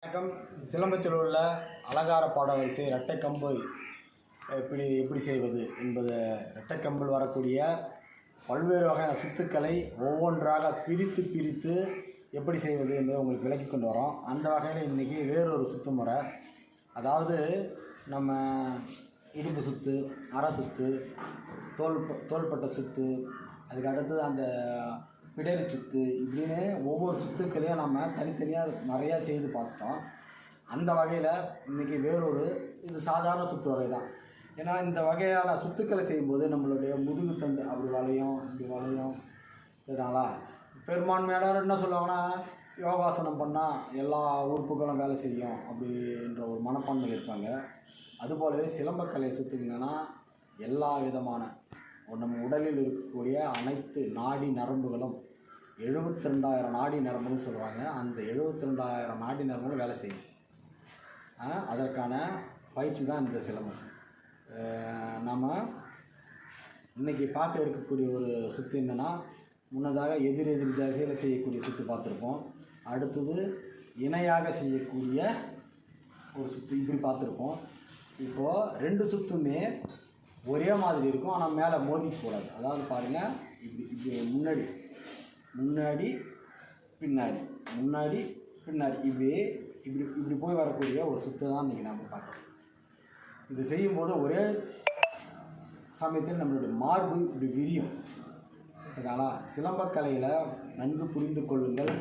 வணக்கம். சிலம்பத்தில் உள்ள அலங்கார பாட வரிசை இரட்டைக்கம்பு எப்படி செய்வது என்பது, இரட்டைக்கம்பில் வரக்கூடிய பல்வேறு வகையான சுத்துக்களை ஒவ்வொன்றாக பிரித்து எப்படி செய்வது என்பதை உங்களுக்கு விளக்கி கொண்டு வரோம். அந்த வகையில் இன்றைக்கி வேறொரு சுத்து முறை, அதாவது நம்ம இடுப்பு சுத்து, அரை சுத்து, தோள்பட்டை சுத்து, அதுக்கு அடுத்தது அந்த பிடரி சுத்து, இப்படின்னு ஒவ்வொரு சுத்துக்களையும் நம்ம தனித்தனியாக நிறையா செய்து பார்த்துட்டோம். அந்த வகையில் இன்றைக்கி வேறொரு, இது சாதாரண சுத்து வகை தான். ஏன்னா இந்த வகையான சுத்துக்களை செய்யும்போது நம்மளுடைய முதுகு தண்டு அப்படி வளையும், இப்படி வளையும். இதனால பெரும்பான்மையானவர் என்ன சொல்லுவாங்கன்னா, யோகாசனம் பண்ணால் எல்லா உறுப்புகளும் வேலை செய்யும் அப்படின்ற ஒரு மனப்பான்மையில் இருப்பாங்க. அதுபோலவே சிலம்பக்கலை சுற்றுங்கன்னா எல்லா விதமான நம்ம உடலில் இருக்கக்கூடிய அனைத்து நாடி நரம்புகளும் 72,000 நாடி நரம்புன்னு சொல்லுவாங்க. அந்த 72,000 நாடி நரம்புகளும் வேலை செய்யும். அதற்கான பயிற்சி தான் இந்த சிலம்பம். நம்ம இன்றைக்கி பார்க்க இருக்கக்கூடிய ஒரு சுற்று என்னென்னா, முன்னதாக எதிர் திசையில் செய்யக்கூடிய சுற்று பார்த்துருப்போம். அடுத்தது இணையாக செய்யக்கூடிய ஒரு சுற்று இப்படி பார்த்துருப்போம். இப்போது 2 சுற்றுமே ஒரே மாதிரி இருக்கும், ஆனால் மேலே மோதிக்கூடாது. அதாவது பாருங்கள், இப்படி முன்னாடி பின்னாடி இப்படி போய் வரக்கூடிய ஒரு சுற்று தான் இன்றைக்கி நம்ம பார்க்குறோம். இது செய்யும்போது ஒரே சமயத்தில் நம்மளுடைய மார்பு இப்படி விரியும். சரிங்களா? சிலம்பக்கலையில் நன்கு புரிந்து கொள்ளுங்கள்.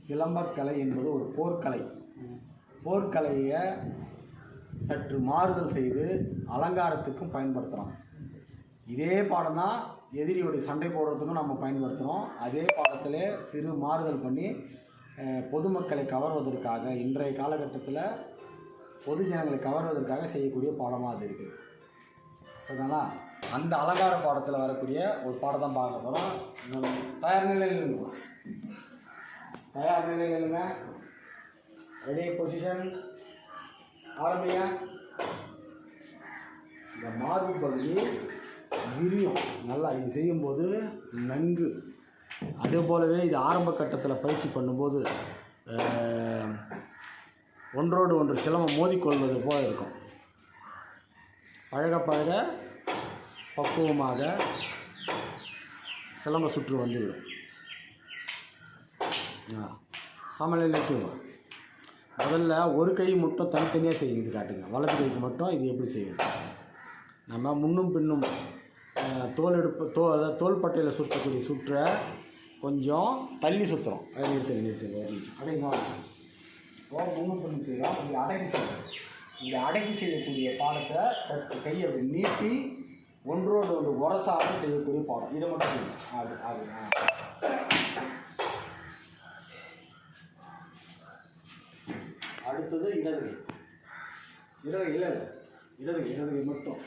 சிலம்பக்கலை என்பது ஒரு போர்க்கலை. போர்க்கலையை சற்று மாறுதல் செய்து அலங்காரத்துக்கும் பயன்படுத்துகிறோம். இதே பாடம் தான் எதிரியோடைய சண்டை போடுறதுக்கும் நம்ம பயன்படுத்துகிறோம். அதே பாடத்திலே சிறு மாறுதல் பண்ணி பொதுமக்களை கவர்வதற்காக, இன்றைய காலகட்டத்தில் பொது ஜனங்களை கவர்வதற்காக செய்யக்கூடிய பாடமாக அது இருக்குது. சரிங்களா? அந்த அலங்கார பாடத்தில் வரக்கூடிய ஒரு பாடம் தான் பார்க்க போகிறோம். தயார் நிலையில் இல்லைங்க. ரெடி, பொசிஷன், ஆரம்பிங்க. இந்த மார்பு பகுதி விரியும் நல்லா இது செய்யும்போது நன்கு. அதே போலவே இது ஆரம்ப கட்டத்தில் பயிற்சி பண்ணும்போது ஒன்றோடு ஒன்று சிலம்பம் மோதிக்கொள்வது போல இருக்கும். பழக பக்குவமாக சிலம்ப சுற்று வந்துவிடும். சமநிலைக்கு முதல்ல ஒரு கை மட்டும் தனித்தனியாக செய்து காட்டுங்க. வலது கைக்கு மட்டும் இது எப்படி செய்யுது. நம்ம முன்னும் பின்னும் தோள்பட்டையில் சுற்றக்கூடிய சுற்றை கொஞ்சம் தள்ளி சுற்றுறோம். நிறுத்துங்க அப்படிங்க. முன்னும் பின்னும் செய்கிறோம். இங்கே அடக்கி செய்யணும். இந்த அடக்கி செய்யக்கூடிய பாடத்தை சற்று கையை அப்படி நீட்டி ஒன்றோடு ஒன்று உரசாக செய்யக்கூடிய பாடம். இதை மட்டும் செய்யணும். அடுத்தது இடது கை மட்டும்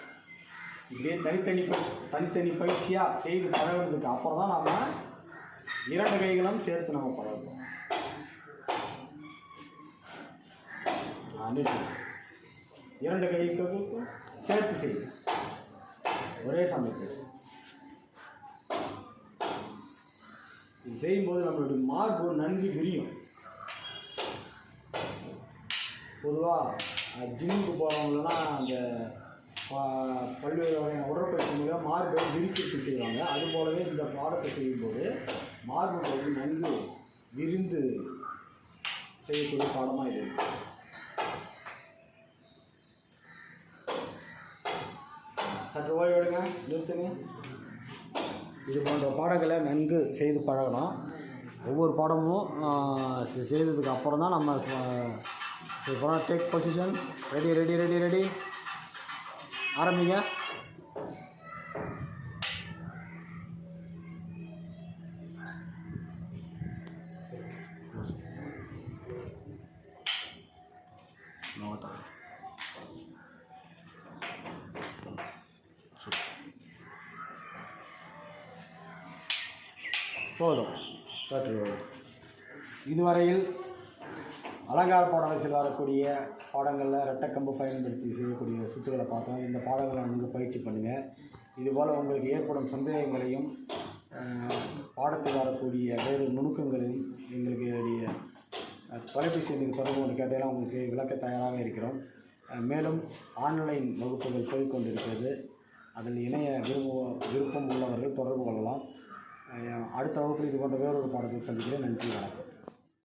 இப்படியே தனித்தனி பயிற்சியாக செய்து பழகிறதுக்கு அப்புறம் தான் நாம் 2 கைகளும் சேர்த்து நம்ம பழகிறோம். 2 கைகளுக்கும் சேர்த்து செய்யும் ஒரே சமயத்தில். இது செய்யும்போது நம்மளுடைய மார்பு நன்கு விரியும். பொதுவாக ஜிம்முக்கு போகிறவங்கன்னா அந்த பல்வேறு வகையான உடற்பயிற்சி மூலம் மார்பை விரித்து செய்வாங்க. அதுபோலவே இந்த பாடத்தை செய்யும்போது மார்பு பகுதி நன்கு விரிந்து செய்யக்கூடிய பாடமாக இது இருக்குது. சற்று ஓய்வு எடுங்க, நிறுத்துங்க. இது போன்ற பாடங்களை நன்கு செய்து பழகணும். ஒவ்வொரு பாடமும் செய்ததுக்கு அப்புறம் தான் நம்ம டேக் பொசிஷன். ரெடி, ஆரம்பிங்க. போதும். சற்று இதுவரையில் அலங்கார பாட வரிசையில் வரக்கூடிய பாடங்களில் ரெட்டைக்கம்பு பயன்படுத்தி செய்யக்கூடிய சுற்றுகளை பார்த்தோம். இந்த பாடங்களை நீங்கள் பயிற்சி பண்ணுங்கள். இதுபோல் உங்களுக்கு ஏற்படும் சந்தேகங்களையும் பாடத்தில் வரக்கூடிய வேறு நுணுக்கங்களையும் எங்களுக்கு தொலைபேசி எண்ணுக்கு தொடர்பு கொண்டு கேட்டாலும் உங்களுக்கு விளக்க தயாராக இருக்கிறோம். மேலும் ஆன்லைன் வகுப்புகள் போய்கொண்டிருக்கிறது. அதில் இணைய விருப்பம் உள்ளவர்கள் தொடர்பு கொள்ளலாம். அடுத்த வகுப்பில் இது போன்ற வேறொரு பாடத்தில் சந்திக்கிறேன். நன்றி, வணக்கம்.